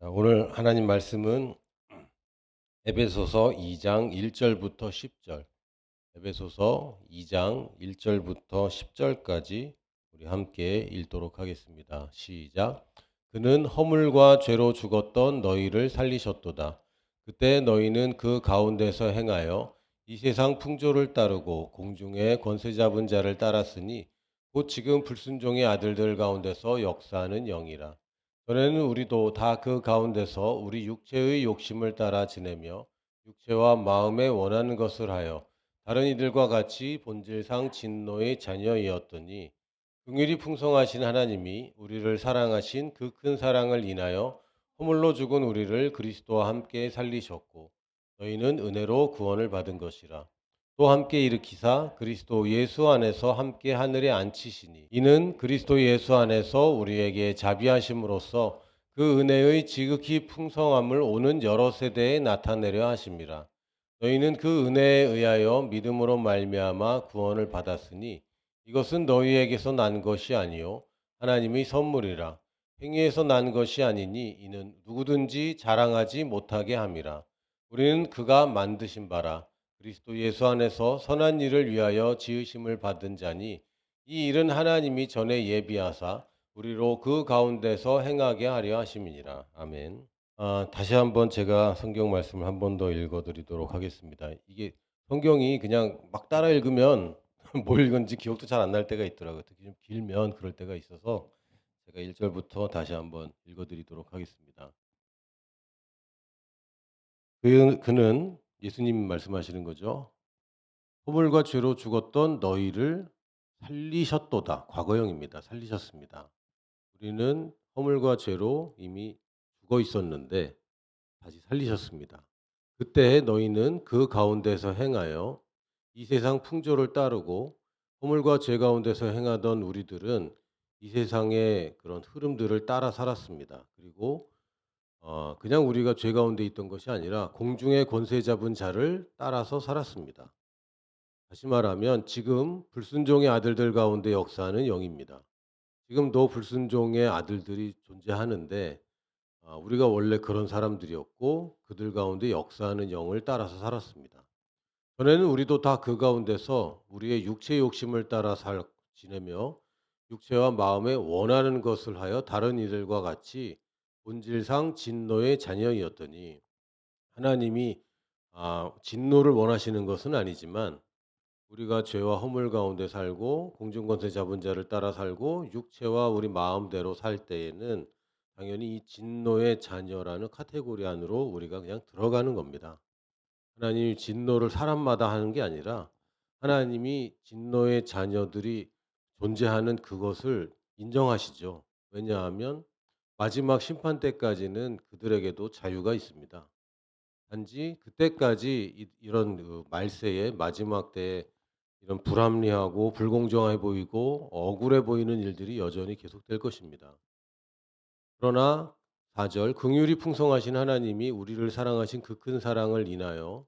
오늘 하나님 말씀은 에베소서 2장 1 절부터 10 절, 에베소서 2장 1 절부터 10 절까지 우리 함께 읽도록 하겠습니다. 시작. 그는 허물과 죄로 죽었던 너희를 살리셨도다. 그때 너희는 그 가운데서 행하여 이 세상 풍조를 따르고 공중의 권세 잡은 자를 따랐으니 곧 지금 불순종의 아들들 가운데서 역사하는 영이라. 전에는 우리도 다 그 가운데서 우리 육체의 욕심을 따라 지내며 육체와 마음에 원하는 것을 하여 다른 이들과 같이 본질상 진노의 자녀이었더니 긍휼이 풍성하신 하나님이 우리를 사랑하신 그 큰 사랑을 인하여 허물로 죽은 우리를 그리스도와 함께 살리셨고 너희는 은혜로 구원을 받은 것이라. 또 함께 일으키사 그리스도 예수 안에서 함께 하늘에 앉히시니 이는 그리스도 예수 안에서 우리에게 자비하심으로써 그 은혜의 지극히 풍성함을 오는 여러 세대에 나타내려 하심이라. 너희는 그 은혜에 의하여 믿음으로 말미암아 구원을 받았으니 이것은 너희에게서 난 것이 아니요 하나님의 선물이라. 행위에서 난 것이 아니니 이는 누구든지 자랑하지 못하게 함이라. 우리는 그가 만드신 바라 그리스도 예수 안에서 선한 일을 위하여 지으심을 받은 자니 이 일은 하나님이 전에 예비하사 우리로 그 가운데서 행하게 하려 하심이니라. 아멘. 다시 한번 제가 성경 말씀을 한 번 더 읽어 드리도록 하겠습니다. 이게 성경이 그냥 막 따라 읽으면 뭘 읽었는지 기억도 잘 안 날 때가 있더라고요. 특히 좀 길면 그럴 때가 있어서 제가 1 절부터 다시 한번 읽어 드리도록 하겠습니다. 그는 예수님 말씀하시는 거죠. 허물과 죄로 죽었던 너희를 살리셨도다. 과거형입니다. 살리셨습니다. 우리는 허물과 죄로 이미 죽어 있었는데 다시 살리셨습니다. 그때 너희는 그 가운데서 행하여 이 세상 풍조를 따르고 허물과 죄 가운데서 행하던 우리들은 이 세상의 그런 흐름들을 따라 살았습니다. 그리고 그냥 우리가 죄 가운데 있던 것이 아니라 공중의 권세 잡은 자를 따라서 살았습니다. 다시 말하면 지금 불순종의 아들들 가운데 역사하는 영입니다. 지금도 불순종의 아들들이 존재하는데 우리가 원래 그런 사람들이었고 그들 가운데 역사하는 영을 따라서 살았습니다. 전에는 우리도 다 그 가운데서 우리의 육체의 욕심을 따라 지내며 육체와 마음에 원하는 것을 하여 다른 이들과 같이 본질상 진노의 자녀이었더니 하나님이 진노를 원하시는 것은 아니지만 우리가 죄와 허물 가운데 살고 공중권세 잡은 자를 따라 살고 육체와 우리 마음대로 살 때에는 당연히 이 진노의 자녀라는 카테고리 안으로 우리가 그냥 들어가는 겁니다. 하나님이 진노를 사람마다 하는 게 아니라 하나님이 진노의 자녀들이 존재하는 그것을 인정하시죠. 왜냐하면 마지막 심판 때까지는 그들에게도 자유가 있습니다. 단지 그때까지 이런 그 말세의 마지막 때에 이런 불합리하고 불공정해 보이고 억울해 보이는 일들이 여전히 계속될 것입니다. 그러나 4절 긍휼이 풍성하신 하나님이 우리를 사랑하신 그 큰 사랑을 인하여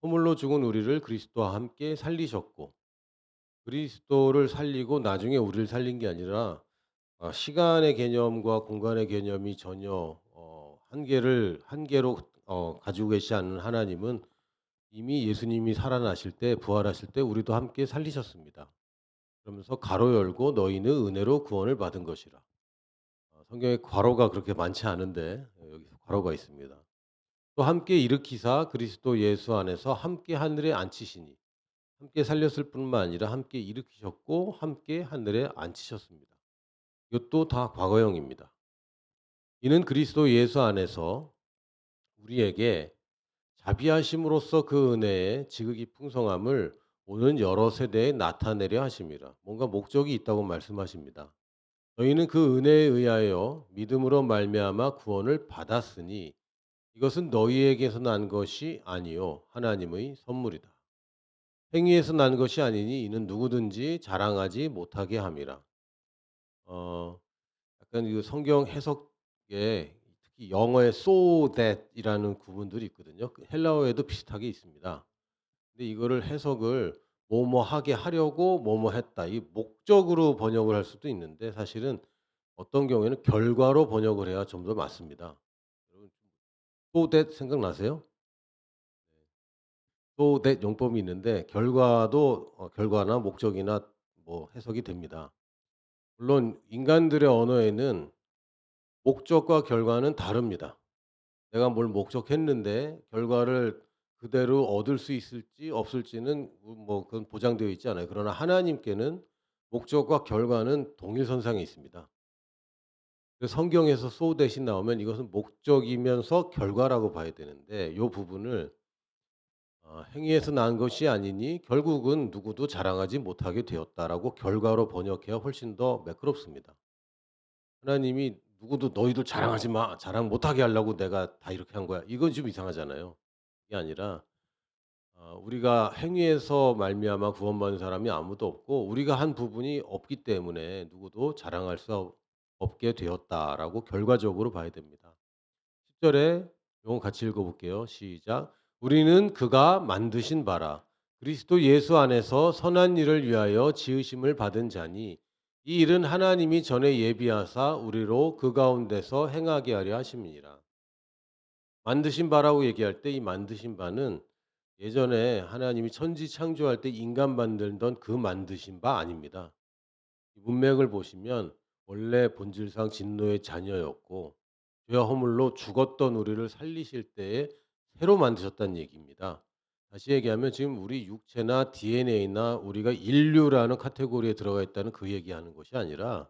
허물로 죽은 우리를 그리스도와 함께 살리셨고 그리스도를 살리고 나중에 우리를 살린 게 아니라 시간의 개념과 공간의 개념이 전혀 한계로 가지고 계시지 않는 하나님은 이미 예수님이 살아나실 때 부활하실 때 우리도 함께 살리셨습니다. 그러면서 가로 열고 너희는 은혜로 구원을 받은 것이라. 성경에 괄호가 그렇게 많지 않은데 여기서 괄호가 있습니다. 또 함께 일으키사 그리스도 예수 안에서 함께 하늘에 앉히시니 함께 살렸을 뿐만 아니라 함께 일으키셨고 함께 하늘에 앉히셨습니다. 이것도 다 과거형입니다. 이는 그리스도 예수 안에서 우리에게 자비하심으로써 그 은혜의 지극히 풍성함을 오는 여러 세대에 나타내려 하심이라. 뭔가 목적이 있다고 말씀하십니다. 너희는 그 은혜에 의하여 믿음으로 말미암아 구원을 받았으니 이것은 너희에게서 난 것이 아니요 하나님의 선물이다. 행위에서 난 것이 아니니 이는 누구든지 자랑하지 못하게 함이라. 어 약간 이 성경 해석에 특히 영어의 so that이라는 구문들이 있거든요. 그 헬라어에도 비슷하게 있습니다. 근데 이거를 해석을 뭐뭐 하게 하려고 뭐뭐 했다. 이 목적으로 번역을 할 수도 있는데 사실은 어떤 경우에는 결과로 번역을 해야 좀 더 맞습니다. so that 생각나세요? so that 용법이 있는데 결과도 결과나 목적이나 뭐 해석이 됩니다. 물론 인간들의 언어에는 목적과 결과는 다릅니다. 내가 뭘 목적했는데 결과를 그대로 얻을 수 있을지 없을지는 뭐 그건 보장되어 있지 않아요. 그러나 하나님께는 목적과 결과는 동일선상에 있습니다. 그래서 성경에서 so 대신 나오면 이것은 목적이면서 결과라고 봐야 되는데 요 부분을 행위에서 난 것이 아니니 결국은 누구도 자랑하지 못하게 되었다라고 결과로 번역해야 훨씬 더 매끄럽습니다. 하나님이 누구도 "너희들 자랑하지 마. 자랑 못하게 하려고 내가 다 이렇게 한 거야." 이건 좀 이상하잖아요. 이게 아니라 우리가 행위에서 말미암아 구원받은 사람이 아무도 없고 우리가 한 부분이 없기 때문에 누구도 자랑할 수 없게 되었다라고 결과적으로 봐야 됩니다. 10 절에 요거 같이 읽어 볼게요. 시작. "우리는 그가 만드신 바라 그리스도 예수 안에서 선한 일을 위하여 지으심을 받은 자니 이 일은 하나님이 전에 예비하사 우리로 그 가운데서 행하게 하려 하심이니라." 만드신 바라고 얘기할 때 이 만드신 바는 예전에 하나님이 천지 창조할 때 인간 만들던 그 만드신 바 아닙니다. 이 문맥을 보시면 원래 본질상 진노의 자녀였고 죄와 허물로 죽었던 우리를 살리실 때에 새로 만드셨다는 얘기입니다. 다시 얘기하면 지금 우리 육체나 DNA나 우리가 인류라는 카테고리에 들어가 있다는 그 얘기하는 것이 아니라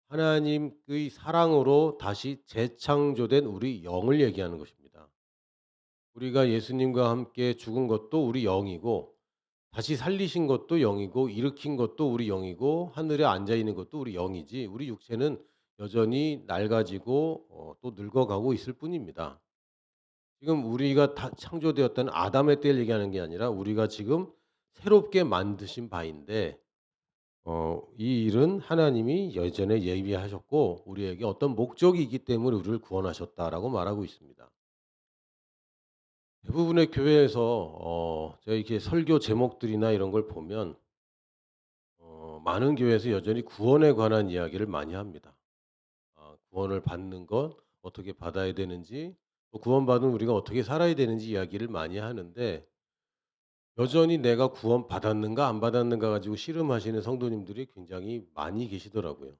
하나님의 사랑으로 다시 재창조된 우리 영을 얘기하는 것입니다. 우리가 예수님과 함께 죽은 것도 우리 영이고 다시 살리신 것도 영이고 일으킨 것도 우리 영이고 하늘에 앉아 있는 것도 우리 영이지 우리 육체는 여전히 낡아지고 또 늙어가고 있을 뿐입니다. 지금 우리가 다 창조되었다는 아담의 때를 얘기하는 게 아니라 우리가 지금 새롭게 만드신 바인데 이 일은 하나님이 예전에 예비하셨고 우리에게 어떤 목적이 있기 때문에 우리를 구원하셨다라고 말하고 있습니다. 대부분의 교회에서 제가 이렇게 설교 제목들이나 이런 걸 보면 많은 교회에서 여전히 구원에 관한 이야기를 많이 합니다. 구원을 받는 것, 어떻게 받아야 되는지, 또 구원받은 우리가 어떻게 살아야 되는지 이야기를 많이 하는데 여전히 내가 구원받았는가 안 받았는가 가지고 씨름하시는 성도님들이 굉장히 많이 계시더라고요.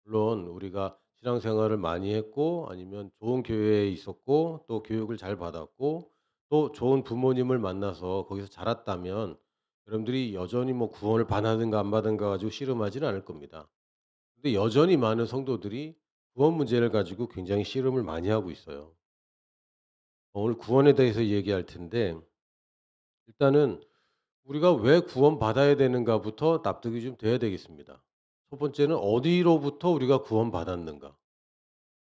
물론 우리가 신앙생활을 많이 했고 아니면 좋은 교회에 있었고 또 교육을 잘 받았고 또 좋은 부모님을 만나서 거기서 자랐다면 여러분들이 여전히 뭐 구원을 받았는가 안 받은가 가지고 씨름하지는 않을 겁니다. 근데 여전히 많은 성도들이 구원 문제를 가지고 굉장히 씨름을 많이 하고 있어요. 오늘 구원에 대해서 얘기할 텐데 일단은 우리가 왜 구원받아야 되는가부터 납득이 좀 돼야 되겠습니다. 첫 번째는 어디로부터 우리가 구원받았는가.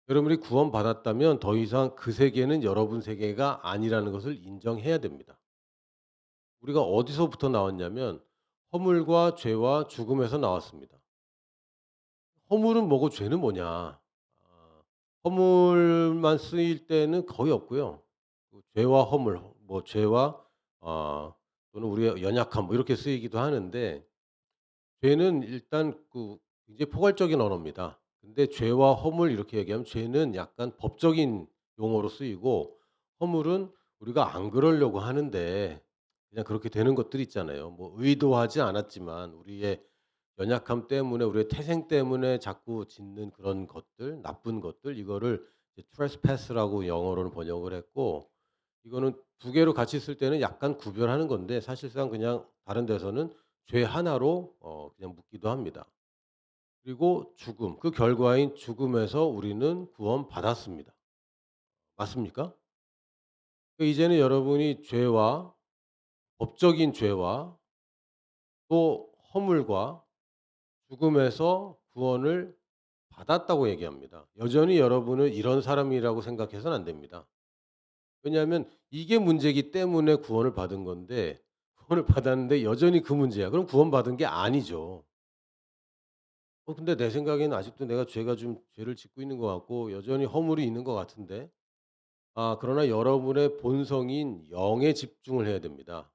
여러분이 구원받았다면 더 이상 그 세계는 여러분 세계가 아니라는 것을 인정해야 됩니다. 우리가 어디서부터 나왔냐면 허물과 죄와 죽음에서 나왔습니다. 허물은 뭐고 죄는 뭐냐. 허물만 쓰일 때는 거의 없고요. 그 죄와 허물 뭐 죄와 또는 우리의 연약함 뭐 이렇게 쓰이기도 하는데 죄는 일단 그 굉장히 포괄적인 언어입니다. 근데 죄와 허물 이렇게 얘기하면 죄는 약간 법적인 용어로 쓰이고 허물은 우리가 안 그러려고 하는데 그냥 그렇게 되는 것들이 있잖아요. 뭐 의도하지 않았지만 우리의 연약함 때문에 우리의 태생 때문에 자꾸 짓는 그런 것들, 나쁜 것들 이거를 이제 trespass라고 영어로는 번역을 했고 이거는 두 개로 같이 쓸 때는 약간 구별하는 건데 사실상 그냥 다른 데서는 죄 하나로 그냥 묻기도 합니다. 그리고 죽음, 그 결과인 죽음에서 우리는 구원받았습니다. 맞습니까? 이제는 여러분이 죄와 법적인 죄와 또 허물과 죽음에서 구원을 받았다고 얘기합니다. 여전히 여러분은 이런 사람이라고 생각해서는 안 됩니다. 왜냐하면 이게 문제이기 때문에 구원을 받은 건데 구원을 받았는데 여전히 그 문제야. 그럼 구원받은 게 아니죠. 근데 내 생각에는 아직도 내가 죄가 좀 죄를 짓고 있는 것 같고 여전히 허물이 있는 것 같은데. 그러나 여러분의 본성인 영에 집중을 해야 됩니다.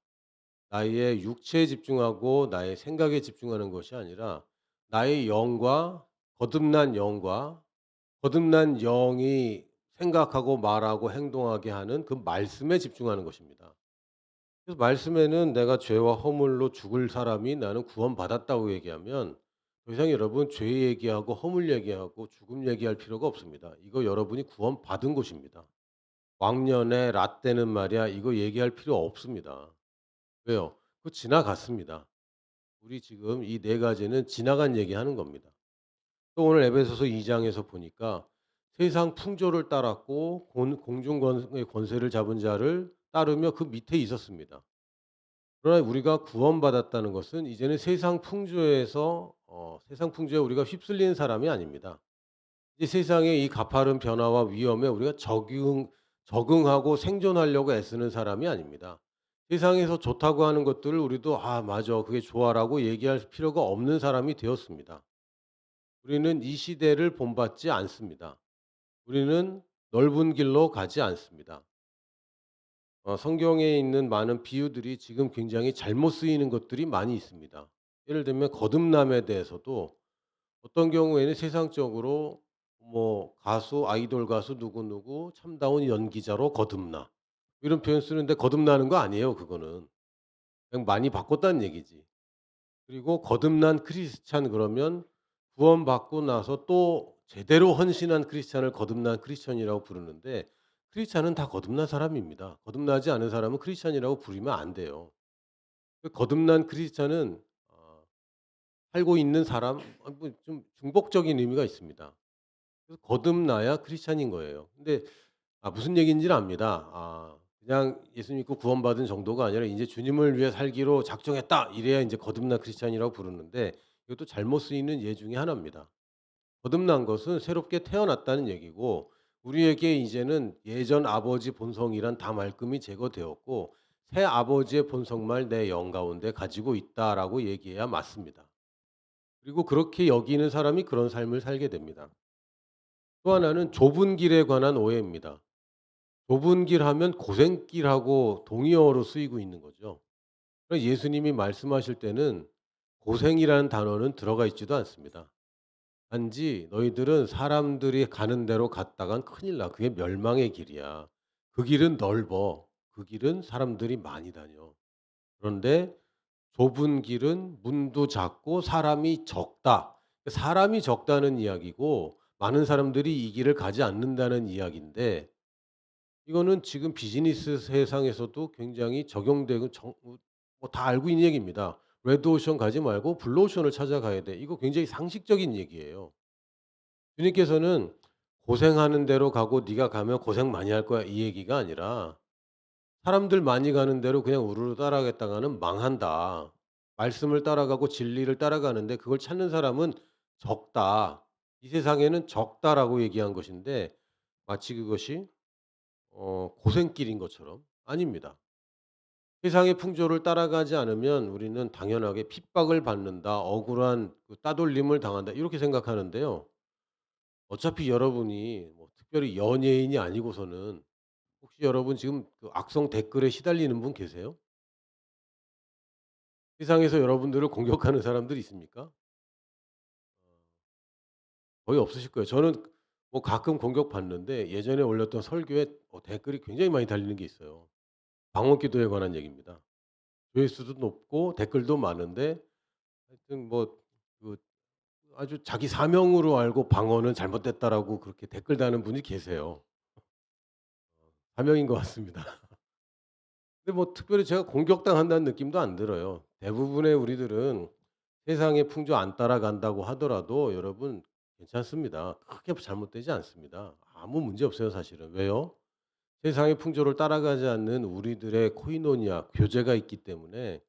나의 육체에 집중하고 나의 생각에 집중하는 것이 아니라 나의 영과 거듭난 영과 거듭난 영이 생각하고 말하고 행동하게 하는 그 말씀에 집중하는 것입니다. 그래서 말씀에는 내가 죄와 허물로 죽을 사람이 나는 구원받았다고 얘기하면 더 이상 여러분 죄 얘기하고 허물 얘기하고 죽음 얘기할 필요가 없습니다. 이거 여러분이 구원받은 것입니다. 왕년에 라떼는 말이야 이거 얘기할 필요 없습니다. 왜요? 그거 지나갔습니다. 우리 지금 이 네 가지는 지나간 얘기하는 겁니다. 또 오늘 에베소서 2 장에서 보니까 세상 풍조를 따랐고 공중 권세를 잡은 자를 따르며 그 밑에 있었습니다. 그러나 우리가 구원받았다는 것은 이제는 세상 풍조에 우리가 휩쓸리는 사람이 아닙니다. 이 세상의 이 가파른 변화와 위험에 우리가 적응하고 생존하려고 애쓰는 사람이 아닙니다. 세상에서 좋다고 하는 것들을 우리도 '아 맞아. 그게 좋아.'라고 얘기할 필요가 없는 사람이 되었습니다. 우리는 이 시대를 본받지 않습니다. 우리는 넓은 길로 가지 않습니다. 성경에 있는 많은 비유들이 지금 굉장히 잘못 쓰이는 것들이 많이 있습니다. 예를 들면 거듭남에 대해서도 어떤 경우에는 세상적으로 뭐 가수 아이돌 가수 누구누구 참다운 연기자로 거듭나 이런 표현 쓰는데 거듭나는 거 아니에요 그거는. 그냥 많이 바꿨다는 얘기지. 그리고 거듭난 크리스찬 그러면 구원받고 나서 또 제대로 헌신한 크리스찬을 거듭난 크리스찬이라고 부르는데 크리스찬은 다 거듭난 사람입니다. 거듭나지 않은 사람은 크리스찬이라고 부르면 안 돼요. 그 거듭난 크리스찬은 살고 있는 사람 뭐 좀 중복적인 의미가 있습니다. 그래서 거듭나야 크리스찬인 거예요. 근데 무슨 얘기인지는 압니다. 그냥 예수 믿고 구원받은 정도가 아니라 인제 '주님을 위해 살기로 작정했다.' 이래야 인제 거듭난 크리스찬이라고 부르는데 이것도 잘못 쓰이는 예 중에 하나입니다. 거듭난 것은 새롭게 태어났다는 얘기고 우리에게 이제는 예전 아버지 본성이란 다 말끔히 제거되었고 새 아버지의 본성만 내 영 가운데 가지고 있다라고 얘기해야 맞습니다. 그리고 그렇게 여기는 사람이 그런 삶을 살게 됩니다. 또 하나는 좁은 길에 관한 오해입니다. 좁은 길 하면 고생길하고 동의어로 쓰이고 있는 거죠. 그래서 예수님이 말씀하실 때는 고생이라는 단어는 들어가 있지도 않습니다. 단지 "너희들은 사람들이 가는 대로 갔다간 큰일 나. 그게 멸망의 길이야. 그 길은 넓어. 그 길은 사람들이 많이 다녀. 그런데 좁은 길은 문도 작고 사람이 적다." 사람이 적다는 이야기고 많은 사람들이 이 길을 가지 않는다는 이야기인데 이거는 지금 비즈니스 세상에서도 굉장히 적용되고 뭐 다 알고 있는 얘기입니다. "레드 오션 가지 말고 블루 오션을 찾아가야 돼." 이거 굉장히 상식적인 얘기예요. 주님께서는 "고생하는 대로 가고 네가 가면 고생 많이 할 거야." 이 얘기가 아니라 "사람들 많이 가는 대로 그냥 우르르 따라가겠다가는 망한다. 말씀을 따라가고 진리를 따라가는데 그걸 찾는 사람은 적다. 이 세상에는 적다."라고 얘기한 것인데 마치 그것이 고생길인 것처럼 아닙니다. 세상의 풍조를 따라가지 않으면 우리는 당연하게 '핍박을 받는다. 억울한 따돌림을 당한다.' 이렇게 생각하는데요. 어차피 여러분이 뭐 특별히 연예인이 아니고서는 혹시 여러분 지금 그 악성 댓글에 시달리는 분 계세요? 세상에서 여러분들을 공격하는 사람들이 있습니까? 거의 없으실 거예요. 저는 뭐 가끔 공격받는데 예전에 올렸던 설교에 댓글이 굉장히 많이 달리는 게 있어요. 방언기도에 관한 얘기입니다. 조회수도 높고 댓글도 많은데 하여튼 뭐 그 아주 자기 사명으로 알고 "방언은 잘못됐다."라고 그렇게 댓글 다는 분이 계세요. 사명인 것 같습니다. 근데 뭐 특별히 제가 공격당한다는 느낌도 안 들어요. 대부분의 우리들은 세상의 풍조 안 따라간다고 하더라도 여러분 괜찮습니다. 크게 잘못되지 않습니다. 아무 문제 없어요 사실은. 왜요? 세상의 풍조를 따라가지 않는 우리들의 코이노니아 교제가 있기 때문에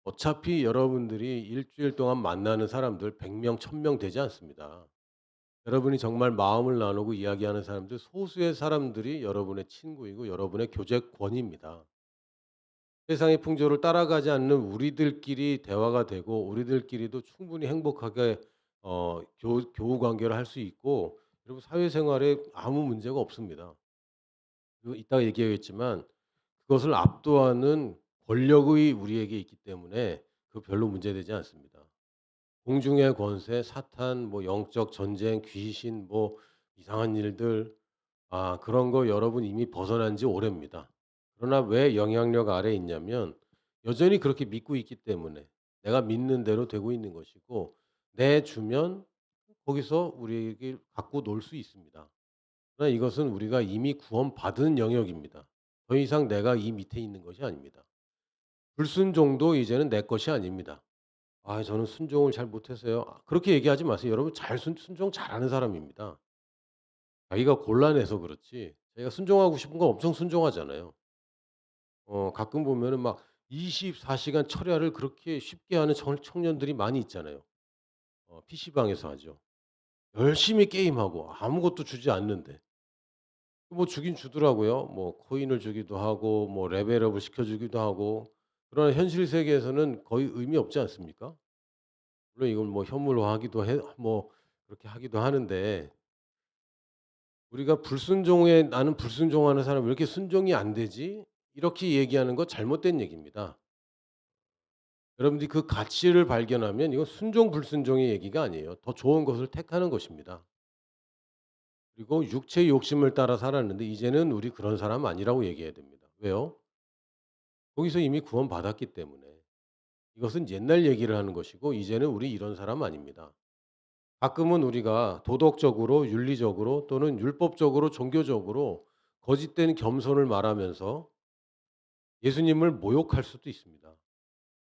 어차피 여러분들이 일 주일 동안 만나는 사람들 100 명, 1000명 되지 않습니다. 여러분이 정말 마음을 나누고 이야기하는 사람들 소수의 사람들이 여러분의 친구이고 여러분의 교제권입니다. 세상의 풍조를 따라가지 않는 우리들끼리 대화가 되고 우리들끼리도 충분히 행복하게 교우 관계를 할 수 있고 그리고 사회생활에 아무 문제가 없습니다. 그리고 이따가 얘기하겠지만 그것을 압도하는 권력의 우리에게 있기 때문에 그 별로 문제되지 않습니다. 공중의 권세, 사탄, 뭐 영적 전쟁, 귀신 뭐 이상한 일들 그런 거 여러분 이미 벗어난 지 오래입니다. 그러나 왜 영향력 아래에 있냐면 여전히 그렇게 믿고 있기 때문에 내가 믿는 대로 되고 있는 것이고 내 주면 거기서 우리에게 갖고 놀 수 있습니다. 그러나 이것은 우리가 이미 구원받은 영역입니다. 더 이상 내가 이 밑에 있는 것이 아닙니다. 불순종도 이제는 내 것이 아닙니다. 저는 순종을 잘 못해서요." 그렇게 얘기하지 마세요. 여러분 잘 순종 잘하는 사람입니다. 자기가 곤란해서 그렇지 자기가 순종하고 싶은 건 엄청 순종하잖아요. 가끔 보면은 막 24 시간 철야를 그렇게 쉽게 하는 청년들이 많이 있잖아요. PC방에서 하죠. 열심히 게임하고 아무것도 주지 않는데. 뭐 주긴 주더라고요. 뭐 코인을 주기도 하고 뭐 레벨업을 시켜 주기도 하고. 그러나 현실 세계에서는 거의 의미 없지 않습니까? 물론 이걸 뭐 현물화하기도 해 뭐 그렇게 하기도 하는데 우리가 불순종에 '나는 불순종하는 사람 왜 이렇게 순종이 안 되지?' 이렇게 얘기하는 거 잘못된 얘기입니다. 여러분들이 그 가치를 발견하면 이건 순종 불순종의 얘기가 아니에요. 더 좋은 것을 택하는 것입니다. 그리고 육체의 욕심을 따라 살았는데 이제는 우리 그런 사람 아니라고 얘기해야 됩니다. 왜요? 거기서 이미 구원받았기 때문에. 이것은 옛날 얘기를 하는 것이고 이제는 우리 이런 사람 아닙니다. 가끔은 우리가 도덕적으로 윤리적으로 또는 율법적으로 종교적으로 거짓된 겸손을 말하면서 예수님을 모욕할 수도 있습니다.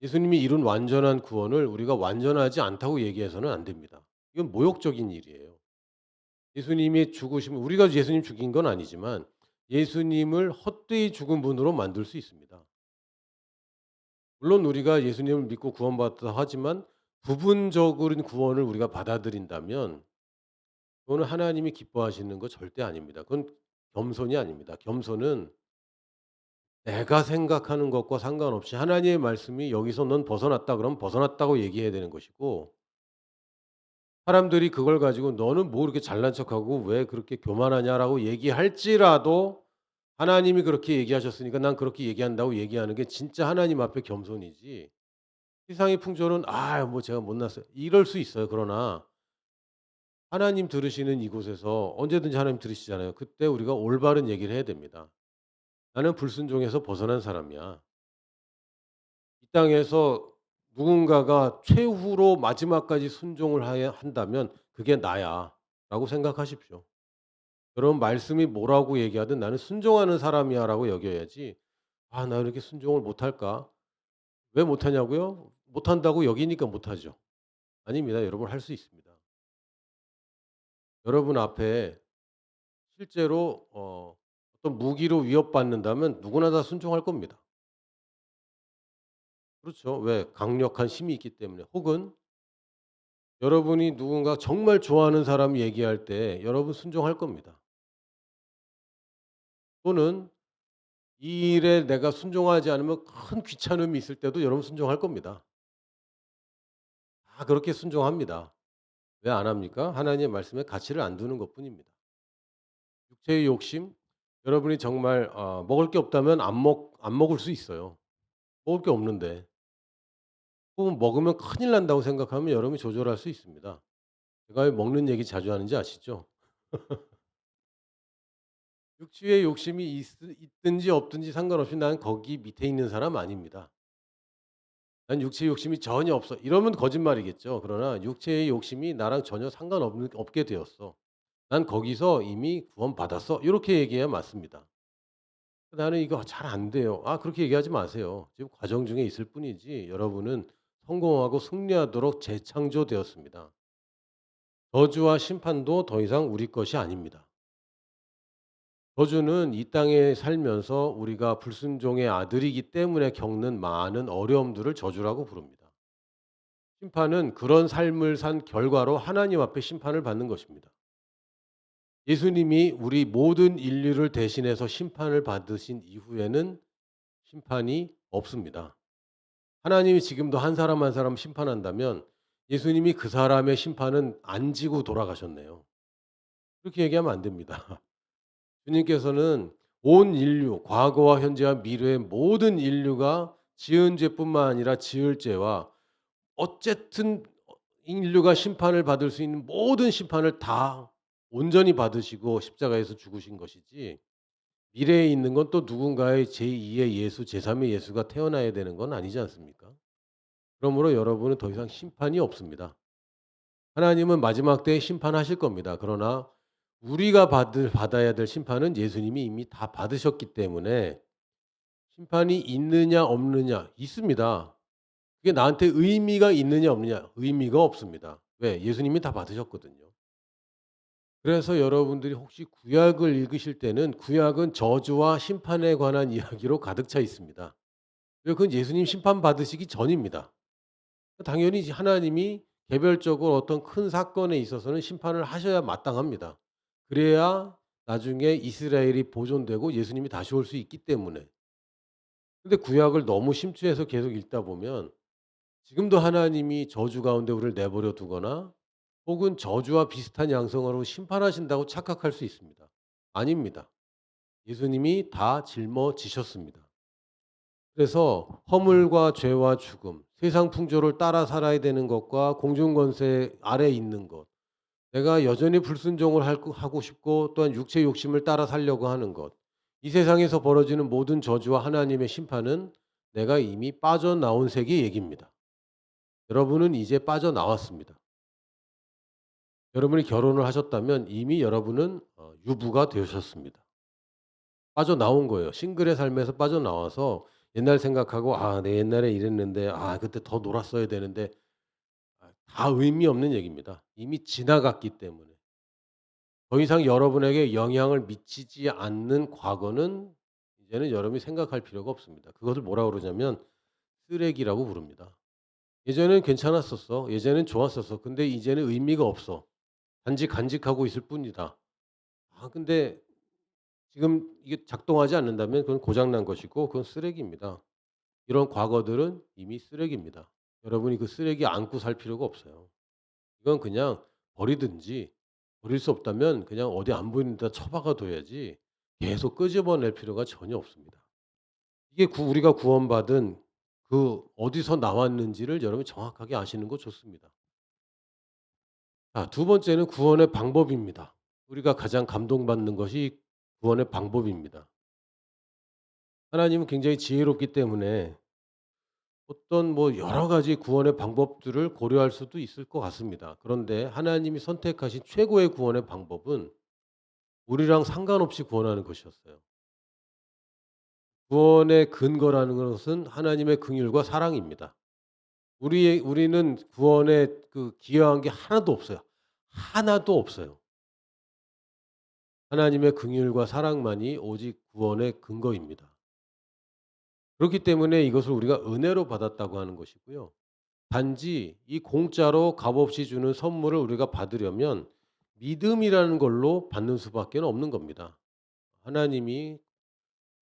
예수님이 이룬 완전한 구원을 우리가 완전하지 않다고 얘기해서는 안 됩니다. 이건 모욕적인 일이에요. 예수님이 죽으시면 우리가 예수님 죽인 건 아니지만 예수님을 헛되이 죽은 분으로 만들 수 있습니다. 물론 우리가 예수님을 믿고 구원받았다 하지만 부분적인 구원을 우리가 받아들인다면 그거는 하나님이 기뻐하시는 거 절대 아닙니다. 그건 겸손이 아닙니다. 겸손은 내가 생각하는 것과 상관없이 하나님의 말씀이 "여기서 넌 벗어났다." 그러면 벗어났다고 얘기해야 되는 것이고 사람들이 그걸 가지고 "너는 뭐 이렇게 잘난 척하고 왜 그렇게 교만하냐."라고 얘기할지라도 하나님이 그렇게 얘기하셨으니까 난 그렇게 얘기한다고 얘기하는 게 진짜 하나님 앞에 겸손이지 세상의 풍조는 뭐 제가 못났어요." 이럴 수 있어요. 그러나 하나님 들으시는 이곳에서 언제든지 하나님 들으시잖아요. 그때 우리가 올바른 얘기를 해야 됩니다. "나는 불순종에서 벗어난 사람이야. 이 땅에서 누군가가 최후로 마지막까지 순종을 하야 한다면 그게 나야."라고 생각하십시오. 여러분 말씀이 뭐라고 얘기하든 '나는 순종하는 사람이야.'라고 여겨야지 '나 이렇게 순종을 못할까?' 왜 못하냐고요? 못한다고 여기니까 못하죠. 아닙니다. 여러분 할 수 있습니다. 여러분 앞에 실제로 어떤 무기로 위협받는다면 누구나 다 순종할 겁니다. 그렇죠. 왜? 강력한 힘이 있기 때문에. 혹은 여러분이 누군가 정말 좋아하는 사람이 얘기할 때 여러분 순종할 겁니다. 또는 이 일에 내가 순종하지 않으면 큰 귀찮음이 있을 때도 여러분 순종할 겁니다. 다 그렇게 순종합니다. 왜 안 합니까? 하나님의 말씀에 가치를 안 두는 것뿐입니다. 육체의 욕심 여러분이 정말 먹을 게 없다면 안 먹을 수 있어요. 먹을 게 없는데. 혹은 먹으면 큰일 난다고 생각하면 여러분이 조절할 수 있습니다. 제가 왜 먹는 얘기 자주 하는지 아시죠? 육체의 욕심이 있든지 없든지 상관없이 "난 거기 밑에 있는 사람 아닙니다. 난 육체의 욕심이 전혀 없어." 이러면 거짓말이겠죠. 그러나 "육체의 욕심이 나랑 전혀 없게 되었어. 난 거기서 이미 구원받았어." 요렇게 얘기해야 맞습니다. "나는 이거 잘 안 돼요." 그렇게 얘기하지 마세요. 지금 과정 중에 있을 뿐이지 여러분은 성공하고 승리하도록 재창조되었습니다. 저주와 심판도 더 이상 우리 것이 아닙니다. 저주는 이 땅에 살면서 우리가 불순종의 아들이기 때문에 겪는 많은 어려움들을 저주라고 부릅니다. 심판은 그런 삶을 산 결과로 하나님 앞에 심판을 받는 것입니다. 예수님이 우리 모든 인류를 대신해서 심판을 받으신 이후에는 심판이 없습니다. 하나님이 지금도 한 사람 한 사람 심판한다면 예수님이 그 사람의 심판은 안 지고 돌아가셨네요. 그렇게 얘기하면 안 됩니다. 주님께서는 온 인류, 과거와 현재와 미래의 모든 인류가 지은 죄뿐만 아니라 지을 죄와 어쨌든 인류가 심판을 받을 수 있는 모든 심판을 다 온전히 받으시고 십자가에서 죽으신 것이지 미래에 있는 건 또 누군가의 제2의 예수, 제3의 예수가 태어나야 되는 건 아니지 않습니까? 그러므로 여러분은 더 이상 심판이 없습니다. 하나님은 마지막 때에 심판하실 겁니다. 그러나 우리가 받아야 될 심판은 예수님이 이미 다 받으셨기 때문에 심판이 있느냐 없느냐 있습니다. 그게 나한테 의미가 있느냐 없느냐 의미가 없습니다. 왜? 예수님이 다 받으셨거든요. 그래서 여러분들이 혹시 구약을 읽으실 때는 구약은 저주와 심판에 관한 이야기로 가득 차 있습니다. 왜? 그건 예수님 심판 받으시기 전입니다. 당연히 이제 하나님이 개별적으로 어떤 큰 사건에 있어서는 심판을 하셔야 마땅합니다. 그래야 나중에 이스라엘이 보존되고 예수님이 다시 올 수 있기 때문에. 근데 구약을 너무 심취해서 계속 읽다 보면 지금도 하나님이 저주 가운데 우리를 내버려 두거나 혹은 저주와 비슷한 양성으로 심판하신다고 착각할 수 있습니다. 아닙니다. 예수님이 다 짊어지셨습니다. 그래서 허물과 죄와 죽음, 세상 풍조를 따라 살아야 되는 것과 공중 권세 아래 있는 것, 내가 여전히 불순종을 하고 싶고 또한 육체 욕심을 따라 살려고 하는 것, 이 세상에서 벌어지는 모든 저주와 하나님의 심판은 내가 이미 빠져나온 세계 얘기입니다. 여러분은 이제 빠져나왔습니다. 여러분이 결혼을 하셨다면 이미 여러분은 유부가 되셨습니다. 빠져나온 거예요. 싱글의 삶에서 빠져나와서 옛날 생각하고 '아 내 옛날에 이랬는데 아 그때 더 놀았어야 되는데.' 다 의미 없는 얘기입니다. 이미 지나갔기 때문에. 더 이상 여러분에게 영향을 미치지 않는 과거는 이제는 여러분이 생각할 필요가 없습니다. 그것을 뭐라 그러냐면 쓰레기라고 부릅니다. "예전엔 괜찮았었어. 예전엔 좋았었어. 근데 이제는 의미가 없어. 단지 간직하고 있을 뿐이다." 근데 지금 이게 작동하지 않는다면 그건 고장 난 것이고 그건 쓰레기입니다. 이런 과거들은 이미 쓰레기입니다. 여러분이 그 쓰레기 안고 살 필요가 없어요. 이건 그냥 버리든지 버릴 수 없다면 그냥 어디 안 보이는 데다 처박아 둬야지 계속 끄집어낼 필요가 전혀 없습니다. 이게 우리가 구원받은 그 어디서 나왔는지를 여러분이 정확하게 아시는 거 좋습니다. 자, 두 번째는 구원의 방법입니다. 우리가 가장 감동받는 것이 구원의 방법입니다. 하나님은 굉장히 지혜롭기 때문에 어떤 여러 가지 구원의 방법들을 고려할 수도 있을 것 같습니다. 그런데 하나님이 선택하신 최고의 구원의 방법은 우리랑 상관없이 구원하는 것이었어요. 구원의 근거라는 것은 하나님의 긍휼과 사랑입니다. 우리는 구원에 기여한 게 하나도 없어요. 하나도 없어요. 하나님의 긍휼과 사랑만이 오직 구원의 근거입니다. 그렇기 때문에 이것을 우리가 은혜로 받았다고 하는 것이고요. 단지 이 공짜로 값없이 주는 선물을 우리가 받으려면 믿음이라는 걸로 받는 수밖에 없는 겁니다. 하나님이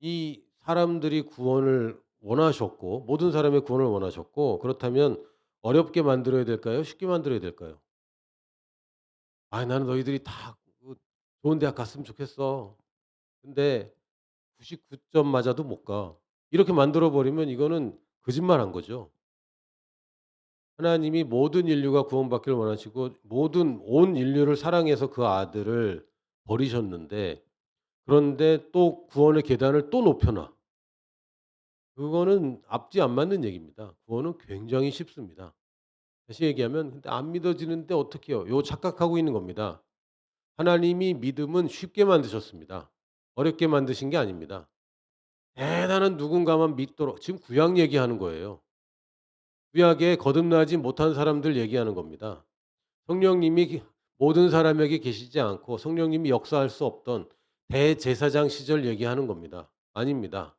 이 사람들이 구원을 원하셨고 모든 사람의 구원을 원하셨고 그렇다면 어렵게 만들어야 될까요? 쉽게 만들어야 될까요? 나는 너희들이 다 좋은 대학 갔으면 좋겠어. 근데 99점 맞아도 못 가." 이렇게 만들어 버리면 이거는 거짓말한 거죠. 하나님이 모든 인류가 구원받기를 원하시고 모든 온 인류를 사랑해서 그 아들을 버리셨는데 그런데 또 구원의 계단을 또 높여 놔. 그거는 앞뒤 안 맞는 얘기입니다. 구원은 굉장히 쉽습니다. 다시 얘기하면 근데 안 믿어지는데 어떡해요? 요 착각하고 있는 겁니다. 하나님이 믿음은 쉽게 만드셨습니다. 어렵게 만드신 게 아닙니다. 대단한 누군가만 믿도록 지금 구약 얘기하는 거예요. 구약에 거듭나지 못한 사람들 얘기하는 겁니다. 성령님이 모든 사람에게 계시지 않고 성령님이 역사할 수 없던 대제사장 시절 얘기하는 겁니다. 아닙니다.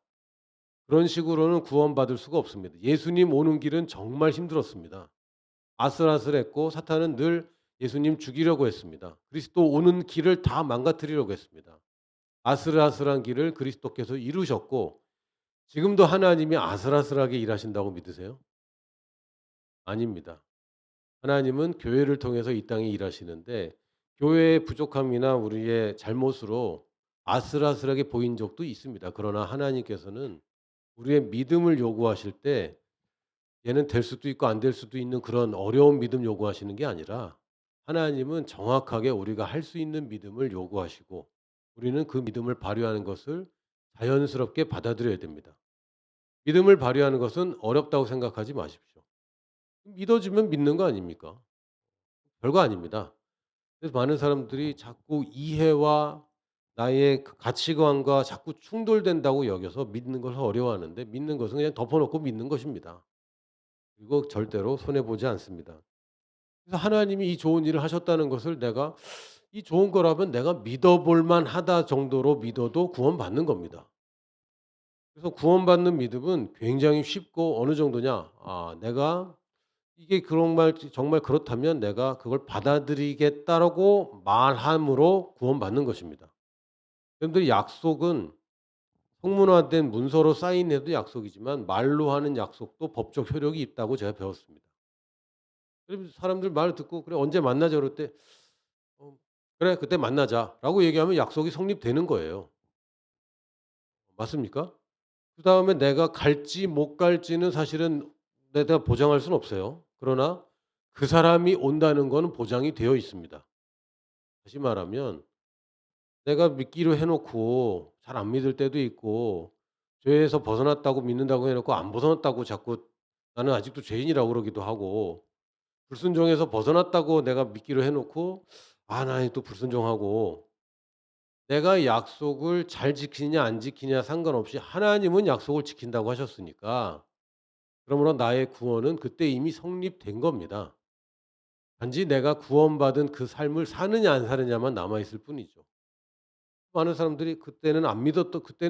그런 식으로는 구원받을 수가 없습니다. 예수님 오는 길은 정말 힘들었습니다. 아슬아슬했고 사탄은 늘 예수님 죽이려고 했습니다. 그리스도 오는 길을 다 망가뜨리려고 했습니다. 아슬아슬한 길을 그리스도께서 이루셨고 지금도 하나님이 아슬아슬하게 일하신다고 믿으세요? 아닙니다. 하나님은 교회를 통해서 이 땅에 일하시는데 교회의 부족함이나 우리의 잘못으로 아슬아슬하게 보인 적도 있습니다. 그러나 하나님께서는 우리의 믿음을 요구하실 때 얘는 될 수도 있고 안 될 수도 있는 그런 어려운 믿음 요구하시는 게 아니라 하나님은 정확하게 우리가 할 수 있는 믿음을 요구하시고 우리는 그 믿음을 발휘하는 것을 자연스럽게 받아들여야 됩니다. 믿음을 발휘하는 것은 어렵다고 생각하지 마십시오. 믿어지면 믿는 거 아닙니까? 별거 아닙니다. 그래서 많은 사람들이 자꾸 이해와 나의 그 가치관과 자꾸 충돌된다고 여겨서 믿는 것을 어려워하는데 믿는 것은 그냥 덮어 놓고 믿는 것입니다. 그리고 절대로 손해 보지 않습니다. 그래서 하나님이 이 좋은 일을 하셨다는 것을 내가 이 좋은 거라면 내가 믿어 볼 만하다 정도로 믿어도 구원받는 겁니다. 그래서 구원받는 믿음은 굉장히 쉽고 어느 정도냐? 내가 이게 그런 말 정말 그렇다면 내가 그걸 받아들이겠다라고 말함으로 구원받는 것입니다. 여러분들 약속은 성문화된 문서로 사인해도 약속이지만 말로 하는 약속도 법적 효력이 있다고 제가 배웠습니다. 그래서 사람들 말을 듣고 "그래 언제 만나자." 그럴 때 "그래 그때 만나자."라고 얘기하면 약속이 성립되는 거예요. 맞습니까? 그다음에 내가 갈지 못 갈지는 사실은 내가 보장할 수는 없어요. 그러나 그 사람이 온다는 거는 보장이 되어 있습니다. 다시 말하면 내가 믿기로 해 놓고 잘 안 믿을 때도 있고 죄에서 벗어났다고 믿는다고 해 놓고 안 벗어났다고 자꾸 나는 아직도 죄인이라고 그러기도 하고 불순종해서 벗어났다고 내가 믿기로 해 놓고 나는 또 불순종하고 내가 약속을 잘 지키냐 안 지키냐 상관없이 하나님은 약속을 지킨다고 하셨으니까 그러므로 나의 구원은 그때 이미 성립된 겁니다. 단지 내가 구원받은 그 삶을 사느냐 안 사느냐만 남아 있을 뿐이죠. 많은 사람들이 그때는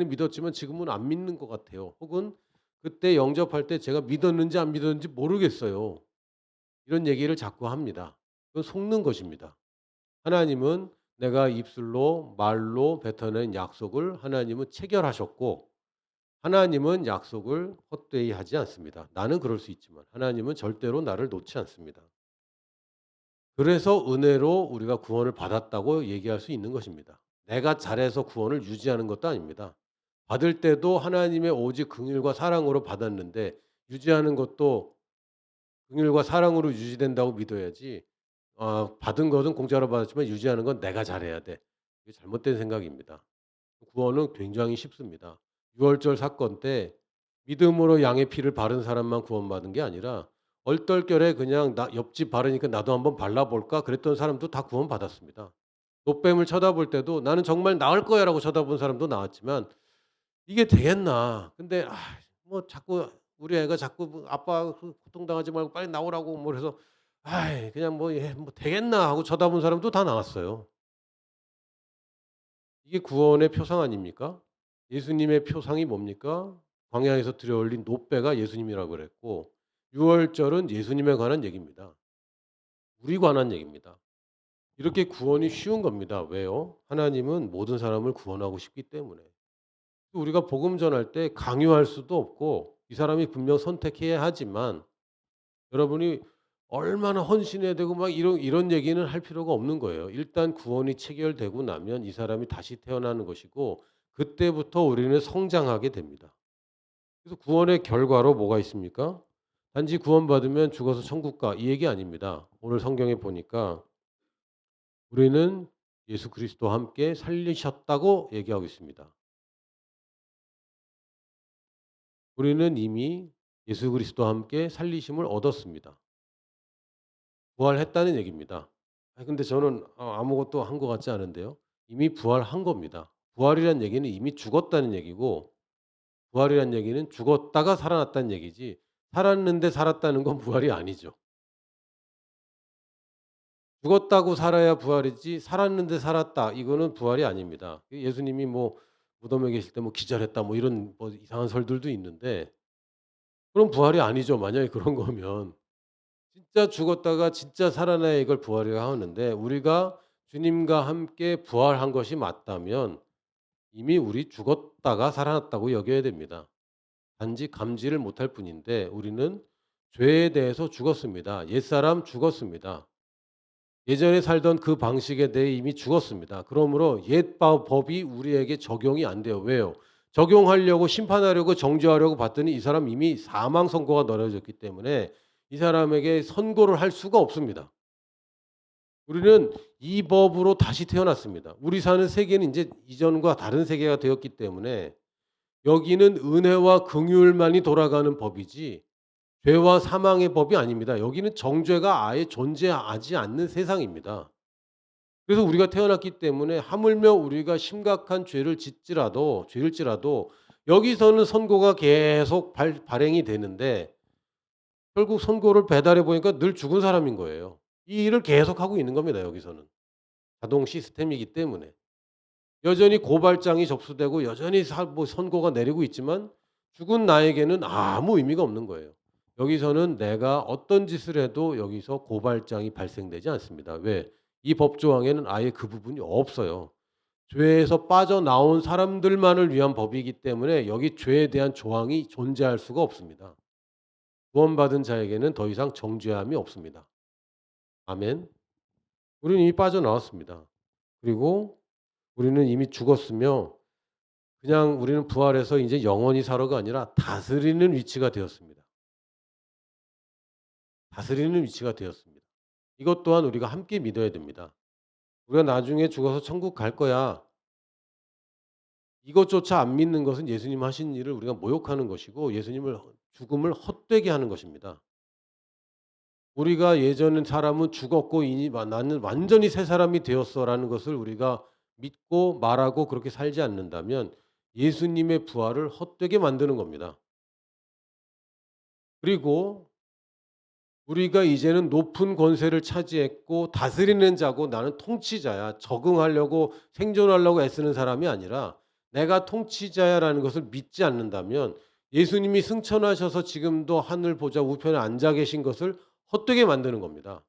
믿었지만 지금은 안 믿는 것 같아요. 혹은 그때 영접할 때 제가 믿었는지 안 믿었는지 모르겠어요. 이런 얘기를 자꾸 합니다. 그건 속는 것입니다. 하나님은 내가 입술로 말로 뱉어낸 약속을 하나님은 체결하셨고 하나님은 약속을 헛되이 하지 않습니다. 나는 그럴 수 있지만 하나님은 절대로 나를 놓지 않습니다. 그래서 은혜로 우리가 구원을 받았다고 얘기할 수 있는 것입니다. 내가 잘해서 구원을 유지하는 것도 아닙니다. 받을 때도 하나님의 오직 긍휼과 사랑으로 받았는데 유지하는 것도 긍휼과 사랑으로 유지된다고 믿어야지 받은 것은 공짜로 받았지만 유지하는 건 내가 잘해야 돼. 이게 잘못된 생각입니다. 구원은 굉장히 쉽습니다. 유월절 사건 때 믿음으로 양의 피를 바른 사람만 구원받은 게 아니라 얼떨결에 그냥 나 옆집 바르니까 나도 한번 발라 볼까 그랬던 사람도 다 구원받았습니다. 노뱀을 쳐다볼 때도 '나는 정말 나을 거야.'라고 쳐다본 사람도 나왔지만 '이게 되겠나.' 근데 뭐 자꾸 우리 애가 자꾸 뭐 "아빠 그 고통당하지 말고 빨리 나오라."고 뭐 그래서 그냥 뭐 '얘 뭐 되겠나.' 하고 쳐다본 사람도 다 나왔어요. 이게 구원의 표상 아닙니까? 예수님의 표상이 뭡니까? 광야에서 들여 올린 노배가 예수님이라고 그랬고 유월절은 예수님에 관한 얘기입니다. 우리 관한 얘기입니다. 이렇게 구원이 쉬운 겁니다. 왜요? 하나님은 모든 사람을 구원하고 싶기 때문에. 우리가 복음 전할 때 강요할 수도 없고 이 사람이 분명 선택해야 하지만 여러분이 얼마나 헌신해야 되고 막 이런 얘기는 할 필요가 없는 거예요. 일단 구원이 체결되고 나면 이 사람이 다시 태어나는 것이고 그때부터 우리는 성장하게 됩니다. 그래서 구원의 결과로 뭐가 있습니까? 단지 구원받으면 죽어서 천국 가 이 얘기 아닙니다. 오늘 성경에 보니까 우리는 예수 그리스도와 함께 살리셨다고 얘기하고 있습니다. 우리는 이미 예수 그리스도와 함께 살리심을 얻었습니다. 부활했다는 얘기입니다. 근데 저는 아무것도 한 것 같지 않은데요. 이미 부활한 겁니다. 부활이란 얘기는 이미 죽었다는 얘기고 부활이란 얘기는 죽었다가 살아났다는 얘기지 살았는데 살았다는 건 부활이 아니죠. 죽었다고 살아야 부활이지 살았는데 살았다 이거는 부활이 아닙니다. 예수님이 뭐 무덤에 계실 때 뭐 기절했다 뭐 이런 뭐 이상한 설들도 있는데 그럼 부활이 아니죠, 만약에 그런 거면. 진짜 죽었다가 진짜 살아나야 이걸 부활이라고 하는데 우리가 주님과 함께 부활한 것이 맞다면 이미 우리 죽었다가 살아났다고 여겨야 됩니다. 단지 감지를 못할 뿐인데 우리는 죄에 대해서 죽었습니다. 옛사람 죽었습니다. 예전에 살던 그 방식에 대해 이미 죽었습니다. 그러므로 옛 법이 우리에게 적용이 안 돼요. 왜요? 적용하려고 심판하려고 정죄하려고 봤더니 이 사람 이미 사망 선고가 내려졌기 때문에 이 사람에게 선고를 할 수가 없습니다. 우리는 이 법으로 다시 태어났습니다. 우리 사는 세계는 인제 이전과 다른 세계가 되었기 때문에 여기는 은혜와 긍휼만이 돌아가는 법이지 죄와 사망의 법이 아닙니다. 여기는 정죄가 아예 존재하지 않는 세상입니다. 그래서 우리가 태어났기 때문에 하물며 우리가 심각한 죄일지라도 여기서는 선고가 계속 발행이 되는데 결국 선고를 배달해 보니까 늘 죽은 사람인 거예요. 이 일을 계속하고 있는 겁니다 여기서는. 자동 시스템이기 때문에. 여전히 고발장이 접수되고 여전히 선고가 내리고 있지만 죽은 나에게는 아무 의미가 없는 거예요. 여기서는 내가 어떤 짓을 해도 여기서 고발장이 발생되지 않습니다. 왜? 이 법 조항에는 아예 그 부분이 없어요. 죄에서 빠져나온 사람들만을 위한 법이기 때문에 여기 죄에 대한 조항이 존재할 수가 없습니다. 구원받은 자에게는 더 이상 정죄함이 없습니다. 아멘. 우리는 이미 빠져나왔습니다. 그리고 우리는 이미 죽었으며 그냥 우리는 부활해서 인제 영원히 살아가 아니라 다스리는 위치가 되었습니다. 다스리는 위치가 되었습니다. 이것 또한 우리가 함께 믿어야 됩니다. 우리가 나중에 죽어서 천국 갈 거야. 이것조차 안 믿는 것은 예수님 하신 일을 우리가 모욕하는 것이고 예수님을 죽음을 헛되게 하는 것입니다. 우리가 예전 사람은 죽었고 이니 나는 완전히 새 사람이 되었어라는 것을 우리가 믿고 말하고 그렇게 살지 않는다면 예수님의 부활을 헛되게 만드는 겁니다. 그리고 우리가 이제는 높은 권세를 차지했고 다스리는 자고 나는 통치자야. 적응하려고 생존하려고 애쓰는 사람이 아니라 내가 통치자야라는 것을 믿지 않는다면 예수님이 승천하셔서 지금도 하늘 보좌 우편에 앉아 계신 것을 헛되게 만드는 겁니다.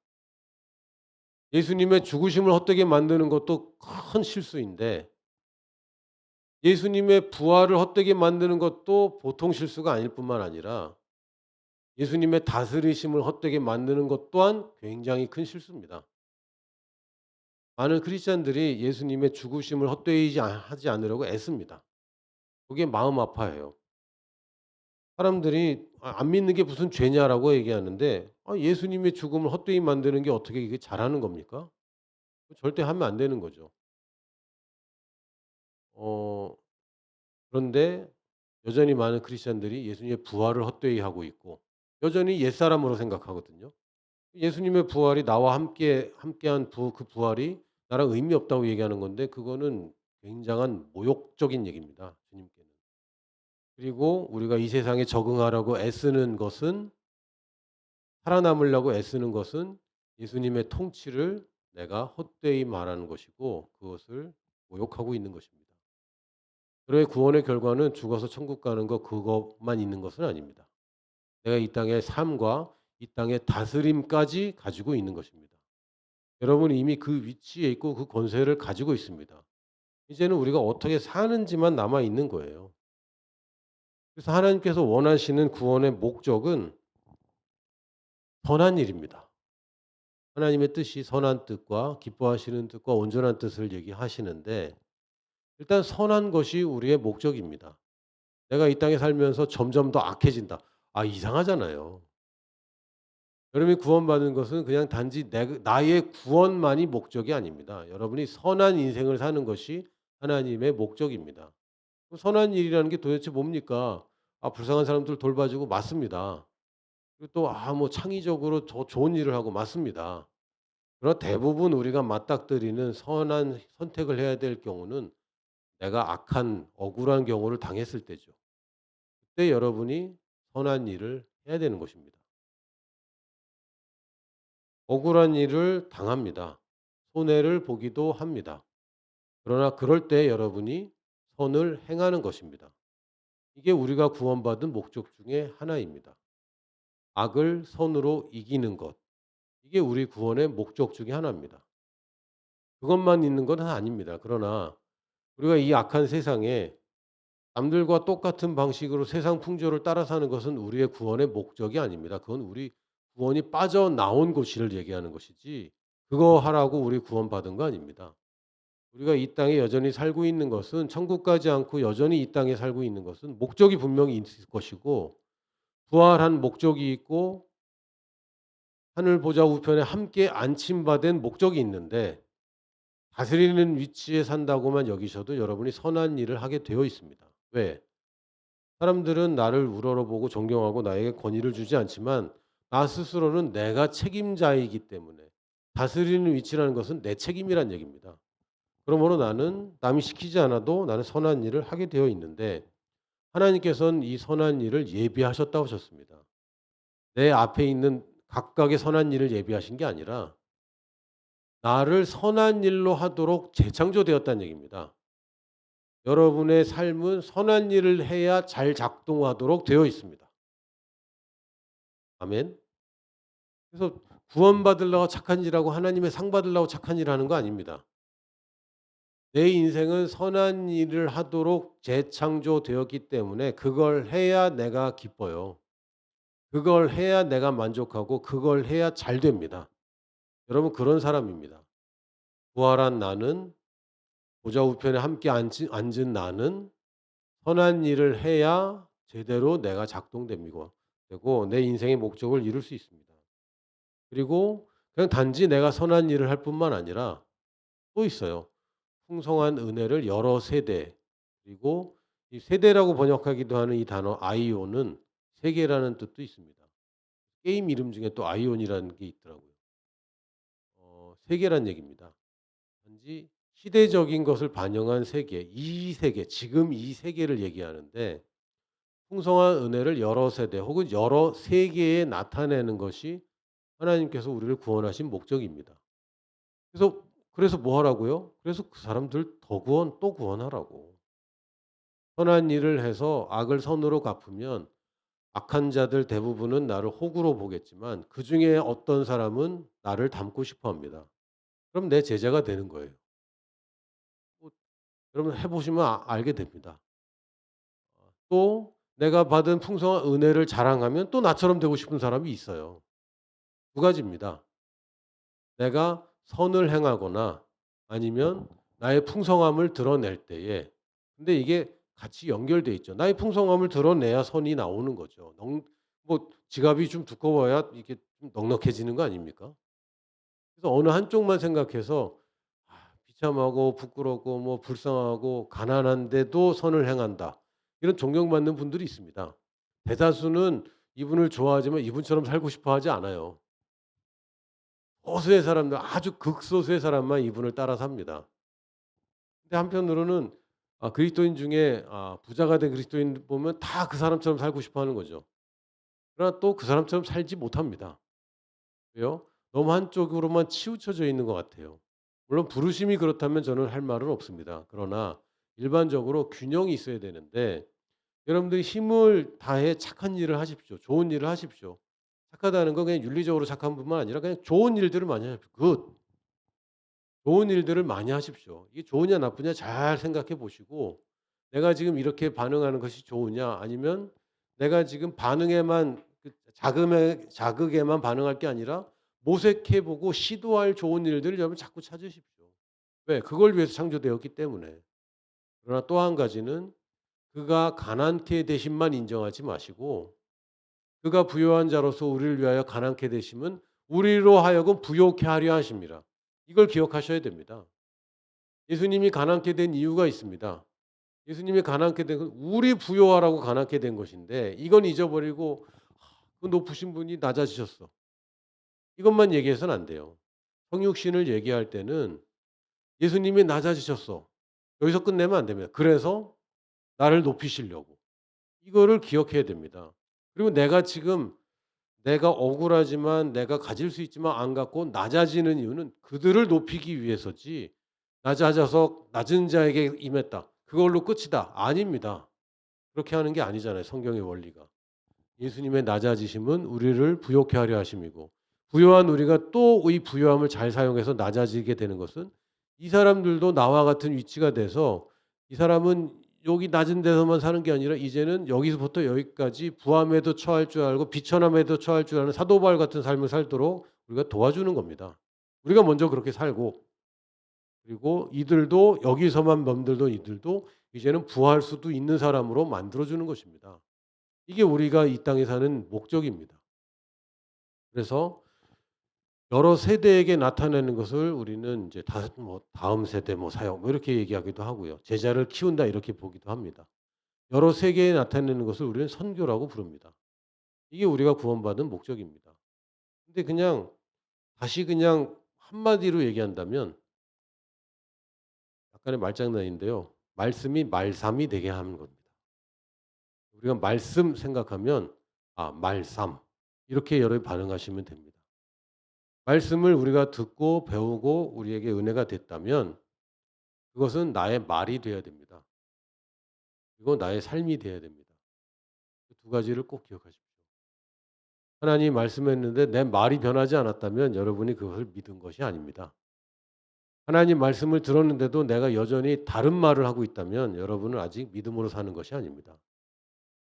예수님의 죽으심을 헛되게 만드는 것도 큰 실수인데 예수님의 부활을 헛되게 만드는 것도 보통 실수가 아닐 뿐만 아니라 예수님의 다스리심을 헛되게 만드는 것 또한 굉장히 큰 실수입니다. 많은 크리스찬들이 예수님의 죽으심을 헛되이 하지 않으려고 애씁니다. 그게 마음 아파해요. 사람들이 안 믿는 게 무슨 죄냐라고 얘기하는데 예수님의 죽음을 헛되이 만드는 게 어떻게 이게 잘하는 겁니까? 절대 하면 안 되는 거죠. 어 그런데 여전히 많은 크리스찬들이 예수님의 부활을 헛되이 하고 있고 여전히 옛사람으로 생각하거든요. 예수님의 부활이 나와 함께한 그 부활이 나랑 의미 없다고 얘기하는 건데 그거는 굉장한 모욕적인 얘기입니다, 주님께는. 그리고 우리가 이 세상에 적응하려고 애쓰는 것은 살아남으려고 애쓰는 것은 예수님의 통치를 내가 헛되이 말하는 것이고 그것을 모욕하고 있는 것입니다. 그의 구원의 결과는 죽어서 천국 가는 것 그것만 있는 것은 아닙니다. 내가 이 땅의 삶과 이 땅의 다스림까지 가지고 있는 것입니다. 여러분이 이미 그 위치에 있고 그 권세를 가지고 있습니다. 이제는 우리가 어떻게 사는지만 남아 있는 거예요. 그래서 하나님께서 원하시는 구원의 목적은 선한 일입니다. 하나님의 뜻이 선한 뜻과 기뻐하시는 뜻과 온전한 뜻을 얘기하시는데 일단 선한 것이 우리의 목적입니다. 내가 이 땅에 살면서 점점 더 악해진다. 이상하잖아요. 여러분이 구원받는 것은 그냥 단지 나의 구원만이 목적이 아닙니다. 여러분이 선한 인생을 사는 것이 하나님의 목적입니다. 선한 일이라는 게 도대체 뭡니까? 불쌍한 사람들 돌봐주고 맞습니다. 그리고 또 뭐 창의적으로 더 좋은 일을 하고 맞습니다. 그러나 대부분 우리가 맞닥뜨리는 선한 선택을 해야 될 경우는 내가 악한 억울한 경우를 당했을 때죠. 그때 여러분이 선한 일을 해야 되는 것입니다. 억울한 일을 당합니다. 손해를 보기도 합니다. 그러나 그럴 때 여러분이 선을 행하는 것입니다. 이게 우리가 구원받은 목적 중에 하나입니다. 악을 선으로 이기는 것. 이게 우리 구원의 목적 중에 하나입니다. 그것만 있는 건 아닙니다. 그러나 우리가 이 악한 세상에 남들과 똑같은 방식으로 세상 풍조를 따라 사는 것은 우리의 구원의 목적이 아닙니다. 그건 우리 구원이 빠져나온 곳을 얘기하는 것이지 그거 하라고 우리 구원받은 거 아닙니다. 우리가 이 땅에 여전히 살고 있는 것은 천국 가지 않고 여전히 이 땅에 살고 있는 것은 목적이 분명히 있을 것이고 부활한 목적이 있고 하늘 보좌 우편에 함께 안침받은 목적이 있는데 다스리는 위치에 산다고만 여기셔도 여러분이 선한 일을 하게 되어 있습니다. 왜? 사람들은 나를 우러러보고 존경하고 나에게 권위를 주지 않지만 나 스스로는 내가 책임자이기 때문에 다스리는 위치라는 것은 내 책임이란 얘기입니다. 그러므로 나는 남이 시키지 않아도 나는 선한 일을 하게 되어 있는데 하나님께서는 이 선한 일을 예비하셨다고 하셨습니다. 내 앞에 있는 각각의 선한 일을 예비하신 게 아니라 나를 선한 일로 하도록 재창조되었다는 얘기입니다. 여러분의 삶은 선한 일을 해야 잘 작동하도록 되어 있습니다. 아멘. 그래서 구원받으려고 착한 일하고 하나님의 상 받으려고 착한 일 하는 거 아닙니다. 내 인생은 선한 일을 하도록 재창조되었기 때문에 그걸 해야 내가 기뻐요. 그걸 해야 내가 만족하고 그걸 해야 잘 됩니다. 여러분 그런 사람입니다. 부활한 나는 보좌 우편에 함께 앉은 나는 선한 일을 해야 제대로 내가 작동됩니다. 되고 내 인생의 목적을 이룰 수 있습니다. 그리고 그냥 단지 내가 선한 일을 할 뿐만 아니라 또 있어요. 풍성한 은혜를 여러 세대 그리고 이 세대라고 번역하기도 하는 이 단어 아이온은 세계라는 뜻도 있습니다. 게임 이름 중에 또 아이온이라는 게 있더라고요. 세계란 얘기입니다. 단지 시대적인 것을 반영한 세계, 이 세계, 지금 이 세계를 얘기하는데 풍성한 은혜를 여러 세대 혹은 여러 세계에 나타내는 것이 하나님께서 우리를 구원하신 목적입니다. 그래서 뭐 하라고요? 그래서 그 사람들 더 구원 또 구원하라고. 선한 일을 해서 악을 선으로 갚으면 악한 자들 대부분은 나를 호구로 보겠지만 그중에 어떤 사람은 나를 닮고 싶어 합니다. 그럼 내 제자가 되는 거예요. 뭐 여러분 해 보시면 알게 됩니다. 또 내가 받은 풍성한 은혜를 자랑하면 또 나처럼 되고 싶은 사람이 있어요. 두 가지입니다. 내가 선을 행하거나 아니면 나의 풍성함을 드러낼 때에 근데 이게 같이 연결돼 있죠. 나의 풍성함을 드러내야 선이 나오는 거죠. 뭐 지갑이 좀 두꺼워야 이게 좀 넉넉해지는 거 아닙니까? 그래서 어느 한쪽만 생각해서 비참하고 부끄럽고 뭐 불쌍하고 가난한데도 선을 행한다. 이런 존경받는 분들이 있습니다. 대다수는 이분을 좋아하지만 이분처럼 살고 싶어 하지 않아요. 소수의 사람들 아주 극소수의 사람만 이분을 따라 삽니다. 근데 한편으로는 그리스도인 중에 부자가 된 그리스도인 보면 다 그 사람처럼 살고 싶어 하는 거죠. 그러나 또 그 사람처럼 살지 못합니다. 왜요? 너무 한쪽으로만 치우쳐져 있는 것 같아요. 물론 부르심이 그렇다면 저는 할 말은 없습니다. 그러나 일반적으로 균형이 있어야 되는데 여러분들이 힘을 다해 착한 일을 하십시오. 좋은 일을 하십시오. 착하다는 건 그냥 윤리적으로 착한 뿐만 아니라 그냥 좋은 일들을 많이 하십시오. 좋은 일들을 많이 하십시오. 이게 좋으냐 나쁘냐 잘 생각해 보시고 내가 지금 이렇게 반응하는 것이 좋으냐 아니면 내가 지금 반응에만 자극에만 반응할 게 아니라 모색해 보고 시도할 좋은 일들을 여러분 자꾸 찾으십시오. 왜? 그걸 위해서 창조되었기 때문에. 그러나 또 한 가지는 그가 가난케 되심만 인정하지 마시고 그가 부요한 자로서 우리를 위하여 가난케 되심은 우리로 하여금 부요케 하려 하심이라. 이걸 기억하셔야 됩니다. 예수님이 가난케 된 이유가 있습니다. 예수님이 가난케 된 건 우리 부요하라고 가난케 된 것인데 이건 잊어버리고 그 높으신 분이 낮아지셨어. 이것만 얘기해서는 안 돼요. 성육신을 얘기할 때는 예수님이 낮아지셨어. 여기서 끝내면 안 됩니다. 그래서 나를 높이시려고. 이거를 기억해야 됩니다. 그리고 내가 억울하지만 내가 가질 수 있지만 안 갖고 낮아지는 이유는 그들을 높이기 위해서지 낮아져서 낮은 자에게 임했다. 그걸로 끝이다. 아닙니다. 그렇게 하는 게 아니잖아요. 성경의 원리가. 예수님의 낮아지심은 우리를 부요케 하려 하심이고 부요한 우리가 또 이 부요함을 잘 사용해서 낮아지게 되는 것은 이 사람들도 나와 같은 위치가 돼서 이 사람은 여기 낮은 데서만 사는 게 아니라 이제는 여기서부터 여기까지 부함에도 처할 줄 알고 비천함에도 처할 줄 아는 사도 바울 같은 삶을 살도록 우리가 도와주는 겁니다. 우리가 먼저 그렇게 살고 그리고 이들도 여기서만 멈들던 이들도 이제는 부할 수도 있는 사람으로 만들어 주는 것입니다. 이게 우리가 이 땅에 사는 목적입니다. 그래서 여러 세대에게 나타내는 것을 우리는 이제 다 뭐 다음 세대 뭐 사역 뭐 이렇게 얘기하기도 하고요. 제자를 키운다 이렇게 보기도 합니다. 여러 세계에 나타내는 것을 우리는 선교라고 부릅니다. 이게 우리가 구원받은 목적입니다. 근데 그냥 다시 그냥 한마디로 얘기한다면 약간의 말장난인데요. 말씀이 말삼이 되게 하는 겁니다. 우리가 말씀 생각하면 말삼 이렇게 여러분이 반응하시면 됩니다. 말씀을 우리가 듣고 배우고 우리에게 은혜가 됐다면 그것은 나의 말이 돼야 됩니다. 그리고 나의 삶이 돼야 됩니다. 그 두 가지를 꼭 기억하십시오. 하나님이 말씀했는데 내 말이 변하지 않았다면 여러분이 그것을 믿은 것이 아닙니다. 하나님 말씀을 들었는데도 내가 여전히 다른 말을 하고 있다면 여러분은 아직 믿음으로 사는 것이 아닙니다.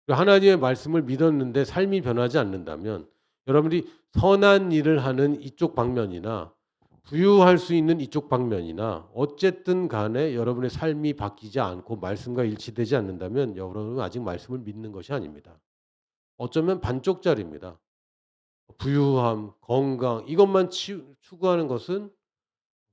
하나님의 말씀을 믿었는데 삶이 변하지 않는다면 여러분이 선한 일을 하는 이쪽 방면이나 부유할 수 있는 이쪽 방면이나 어쨌든 간에 여러분의 삶이 바뀌지 않고 말씀과 일치되지 않는다면 여러분은 아직 말씀을 믿는 것이 아닙니다. 어쩌면 반쪽짜리입니다. 부유함, 건강 이것만 추구하는 것은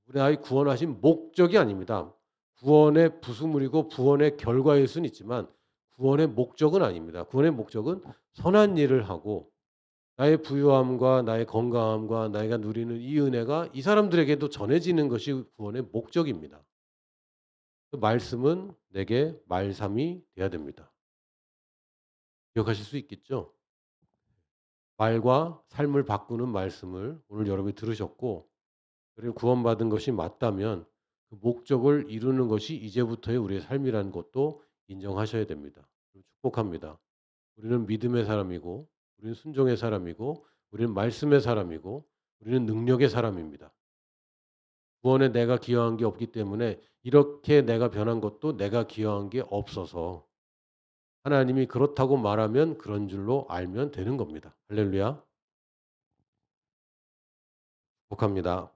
우리 아이 구원하신 목적이 아닙니다. 구원의 부수물이고 구원의 결과일 수는 있지만 구원의 목적은 아닙니다. 구원의 목적은 선한 일을 하고 나의 부유함과 나의 건강함과 내가 누리는 이 은혜가 이 사람들에게도 전해지는 것이 구원의 목적입니다. 그 말씀은 내게 말삼이 돼야 됩니다. 기억하실 수 있겠죠? 말과 삶을 바꾸는 말씀을 오늘 여러분이 들으셨고 그리고 구원받은 것이 맞다면 그 목적을 이루는 것이 이제부터의 우리의 삶이라는 것도 인정하셔야 됩니다. 축복합니다. 우리는 믿음의 사람이고 우리는 순종의 사람이고 우리는 말씀의 사람이고 우리는 능력의 사람입니다. 구원에 내가 기여한 게 없기 때문에 이렇게 내가 변한 것도 내가 기여한 게 없어서 하나님이 그렇다고 말하면 그런 줄로 알면 되는 겁니다. 할렐루야. 축복합니다.